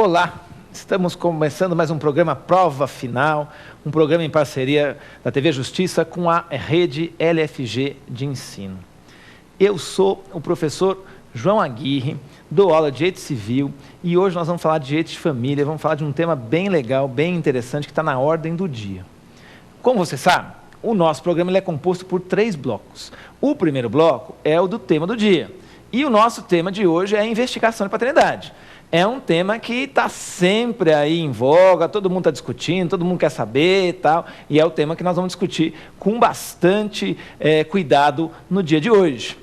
Olá, estamos começando mais um programa Prova Final, um programa em parceria da TV Justiça com a rede LFG de ensino. Eu sou o professor João Aguirre, dou aula de Direito Civil e hoje nós vamos falar de Direito de Família, vamos falar de um tema bem legal, bem interessante que está na ordem do dia. Como você sabe, o nosso programa ele é composto por 3 blocos. O primeiro bloco é o do tema do dia e o nosso tema de hoje é a investigação de paternidade. É um tema que está sempre aí em voga, todo mundo está discutindo, todo mundo quer saber e tal, e é o tema que nós vamos discutir com bastante cuidado no dia de hoje.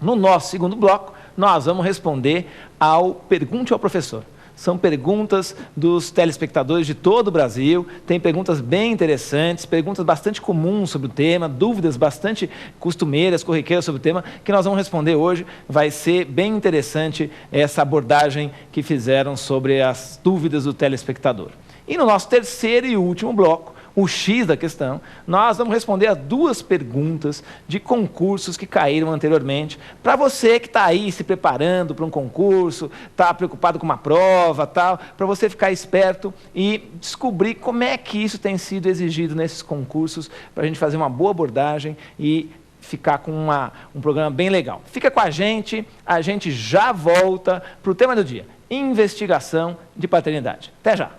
No nosso segundo bloco, nós vamos responder ao Pergunte ao Professor. São perguntas dos telespectadores de todo o Brasil, tem perguntas bem interessantes, perguntas bastante comuns sobre o tema, dúvidas bastante costumeiras, corriqueiras sobre o tema, que nós vamos responder hoje. Vai ser bem interessante essa abordagem que fizeram sobre as dúvidas do telespectador. E no nosso terceiro e último bloco, o X da questão, nós vamos responder a 2 perguntas de concursos que caíram anteriormente. Para você que está aí se preparando para um concurso, está preocupado com uma prova, tal, para você ficar esperto e descobrir como é que isso tem sido exigido nesses concursos, para a gente fazer uma boa abordagem e ficar com um programa bem legal. Fica com a gente já volta para o tema do dia, investigação de paternidade. Até já!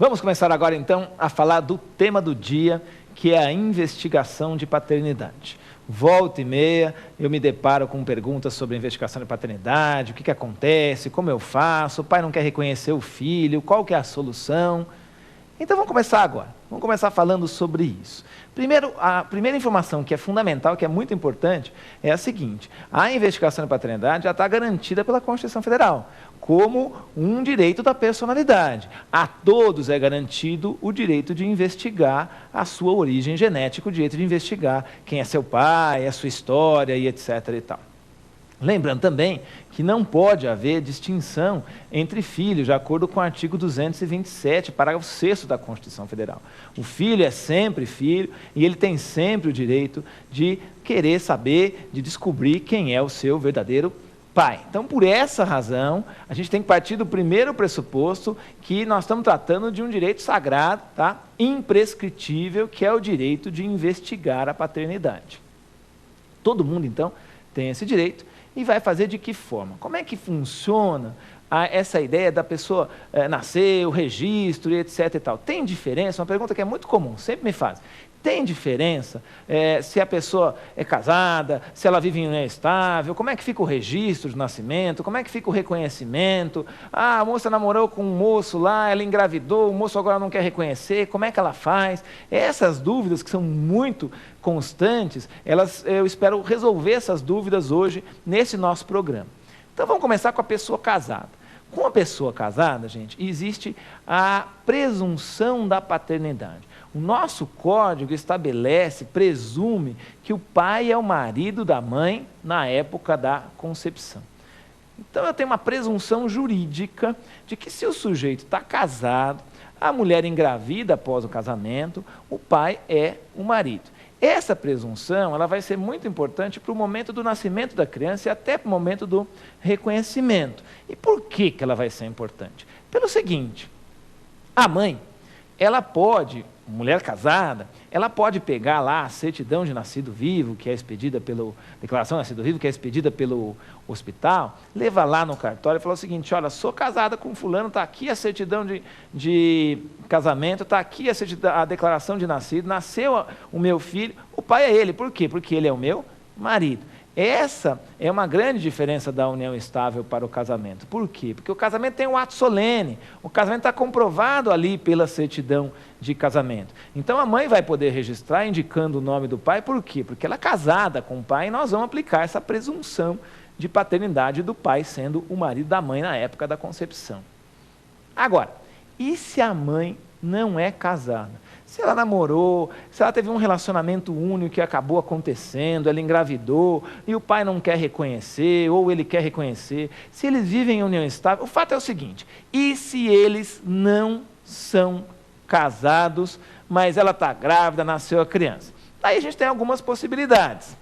Vamos começar agora, então, a falar do tema do dia, que é a investigação de paternidade. Volta e meia, eu me deparo com perguntas sobre a investigação de paternidade, o que acontece, como eu faço, o pai não quer reconhecer o filho, qual que é a solução. Então, vamos começar agora. Vamos começar falando sobre isso. Primeiro, a primeira informação que é fundamental, que é muito importante, é a seguinte: a investigação de paternidade já está garantida pela Constituição Federal como um direito da personalidade. A todos é garantido o direito de investigar a sua origem genética, o direito de investigar quem é seu pai, a sua história e etc. e tal. Lembrando também que não pode haver distinção entre filhos, de acordo com o artigo 227, parágrafo 6º da Constituição Federal. O filho é sempre filho e ele tem sempre o direito de querer saber, de descobrir quem é o seu verdadeiro pai. Então, por essa razão, a gente tem que partir do primeiro pressuposto que nós estamos tratando de um direito sagrado, tá? Imprescritível, que é o direito de investigar a paternidade. Todo mundo, então, tem esse direito. E vai fazer de que forma? Como é que funciona essa ideia da pessoa nascer, o registro e etc. e tal? Tem diferença? Uma pergunta que é muito comum, sempre me fazem. Tem diferença se a pessoa é casada, se ela vive em união estável? Como é que fica o registro de nascimento? Como é que fica o reconhecimento? Ah, a moça namorou com um moço lá, ela engravidou, o moço agora não quer reconhecer, como é que ela faz? Essas dúvidas que são muito constantes, eu espero resolver essas dúvidas hoje nesse nosso programa. Então vamos começar com a pessoa casada. Com a pessoa casada, gente, existe a presunção da paternidade. O nosso código estabelece, presume que o pai é o marido da mãe na época da concepção. Então eu tenho uma presunção jurídica de que se o sujeito está casado, a mulher engravida após o casamento, o pai é o marido. Essa presunção ela vai ser muito importante para o momento do nascimento da criança e até para o momento do reconhecimento. E por que ela vai ser importante? Pelo seguinte: a mãe, ela pode, mulher casada, ela pode pegar lá a certidão de nascido vivo, que é expedida pela declaração de nascido vivo, que é expedida pelo hospital, levar lá no cartório e falar o seguinte: olha, sou casada com fulano, está aqui a certidão de casamento, está aqui a declaração de nascido, nasceu o meu filho, o pai é ele. Por quê? Porque ele é o meu marido. Essa é uma grande diferença da união estável para o casamento. Por quê? Porque o casamento tem um ato solene, o casamento está comprovado ali pela certidão de casamento. Então a mãe vai poder registrar indicando o nome do pai, por quê? Porque ela é casada com o pai e nós vamos aplicar essa presunção de paternidade do pai sendo o marido da mãe na época da concepção. Agora, e se a mãe não é casada? Se ela namorou, se ela teve um relacionamento único que acabou acontecendo, ela engravidou e o pai não quer reconhecer, ou ele quer reconhecer, se eles vivem em união estável, o fato é o seguinte: e se eles não são casados, mas ela está grávida, nasceu a criança? Aí a gente tem algumas possibilidades.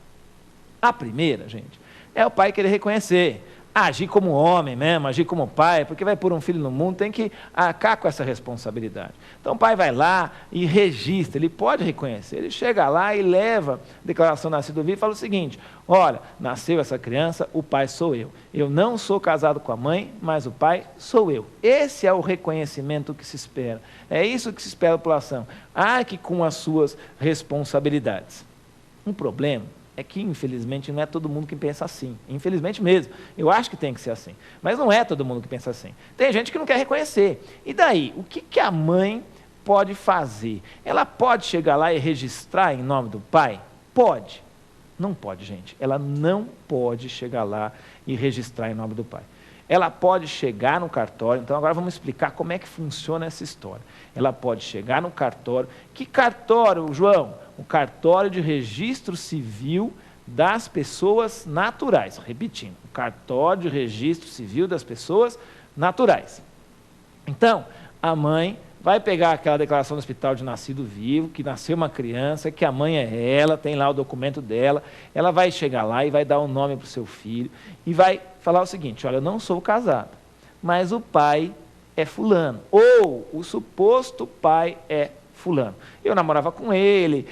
A primeira, gente, é o pai querer reconhecer, agir como homem mesmo, agir como pai, porque vai pôr um filho no mundo, tem que arcar com essa responsabilidade. Então o pai vai lá e registra, ele pode reconhecer, ele chega lá e leva a declaração nascido vivo e fala o seguinte: olha, nasceu essa criança, o pai sou eu não sou casado com a mãe, mas o pai sou eu. Esse é o reconhecimento que se espera, é isso que se espera da população, arque com as suas responsabilidades. Um problema é que, infelizmente, não é todo mundo que pensa assim. Infelizmente mesmo. Eu acho que tem que ser assim. Mas não é todo mundo que pensa assim. Tem gente que não quer reconhecer. E daí? O que a mãe pode fazer? Ela pode chegar lá e registrar em nome do pai? Pode. Não pode, gente. Ela não pode chegar lá e registrar em nome do pai. Ela pode chegar no cartório. Então, agora vamos explicar como é que funciona essa história. Ela pode chegar no cartório. Que cartório, João? O cartório de registro civil das pessoas naturais. Repetindo, o cartório de registro civil das pessoas naturais. Então, a mãe vai pegar aquela declaração do hospital de nascido vivo, que nasceu uma criança, que a mãe é ela, tem lá o documento dela, ela vai chegar lá e vai dar um nome para o seu filho, e vai falar o seguinte: olha, eu não sou casado, mas o pai é fulano, ou o suposto pai é fulano. Eu namorava com ele,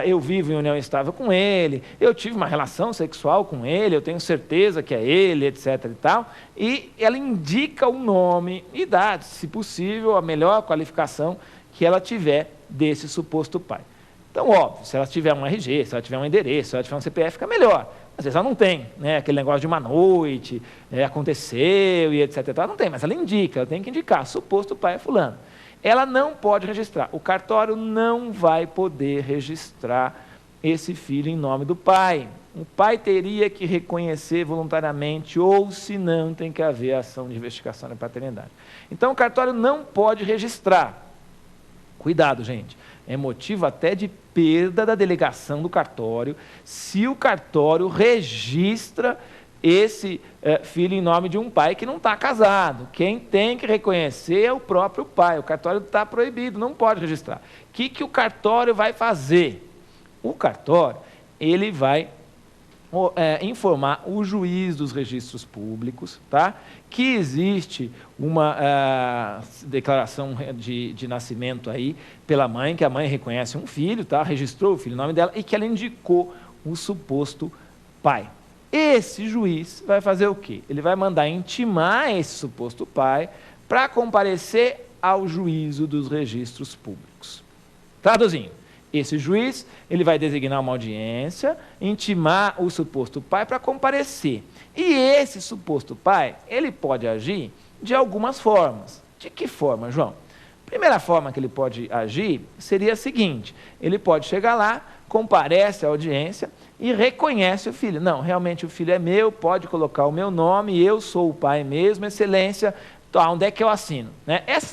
eu vivo em união estável com ele, eu tive uma relação sexual com ele, eu tenho certeza que é ele, etc. e tal. E ela indica o nome e dá, se possível, a melhor qualificação que ela tiver desse suposto pai. Então, óbvio, se ela tiver um RG, se ela tiver um endereço, se ela tiver um CPF, fica melhor. Às vezes ela não tem, né? Aquele negócio de uma noite, aconteceu e etc. e tal, não tem, mas ela indica, ela tem que indicar, suposto pai é fulano. Ela não pode registrar, o cartório não vai poder registrar esse filho em nome do pai. O pai teria que reconhecer voluntariamente, ou se não, tem que haver ação de investigação da paternidade. Então o cartório não pode registrar. Cuidado, gente, é motivo até de perda da delegação do cartório, se o cartório registra esse filho em nome de um pai que não está casado. Quem tem que reconhecer é o próprio pai. O cartório está proibido, não pode registrar. O que o cartório vai fazer? O cartório, ele vai informar o juiz dos registros públicos, tá? Que existe uma declaração de nascimento aí pela mãe, que a mãe reconhece um filho, tá? Registrou o filho em nome dela e que ela indicou o suposto pai. Esse juiz vai fazer o quê? Ele vai mandar intimar esse suposto pai para comparecer ao juízo dos registros públicos. Traduzindo, esse juiz, ele vai designar uma audiência, intimar o suposto pai para comparecer. E esse suposto pai, ele pode agir de algumas formas. De que forma, João? A primeira forma que ele pode agir seria a seguinte: ele pode chegar lá, comparece à audiência e reconhece o filho. Não, realmente o filho é meu, pode colocar o meu nome, eu sou o pai mesmo, excelência, tá, onde é que eu assino? Né? Esse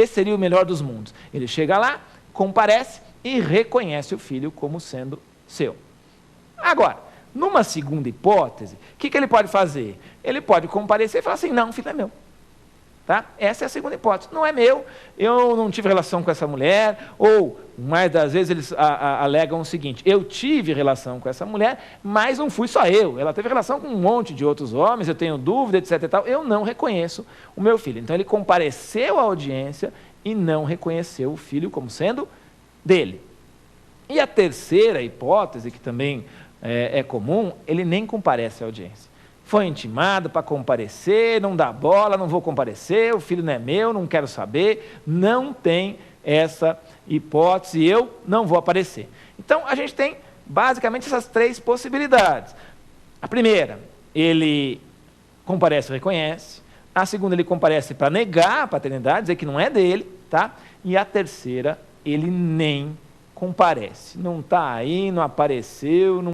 seria o melhor dos mundos. Ele chega lá, comparece e reconhece o filho como sendo seu. Agora, numa segunda hipótese, o que ele pode fazer? Ele pode comparecer e falar assim: não, o filho é meu. Tá? Essa é a segunda hipótese. Não é meu, eu não tive relação com essa mulher, ou, mais das vezes, eles alegam o seguinte: eu tive relação com essa mulher, mas não fui só eu. Ela teve relação com um monte de outros homens, eu tenho dúvida, etc. e tal, eu não reconheço o meu filho. Então, ele compareceu à audiência e não reconheceu o filho como sendo dele. E a terceira hipótese, que também é comum, ele nem comparece à audiência. Foi intimado para comparecer, não dá bola, não vou comparecer, o filho não é meu, não quero saber, não tem essa hipótese, eu não vou aparecer. Então, a gente tem basicamente essas três possibilidades. A primeira, ele comparece e reconhece. A segunda, ele comparece para negar a paternidade, dizer que não é dele, tá? E a terceira, ele nem comparece. Não está aí, não apareceu, não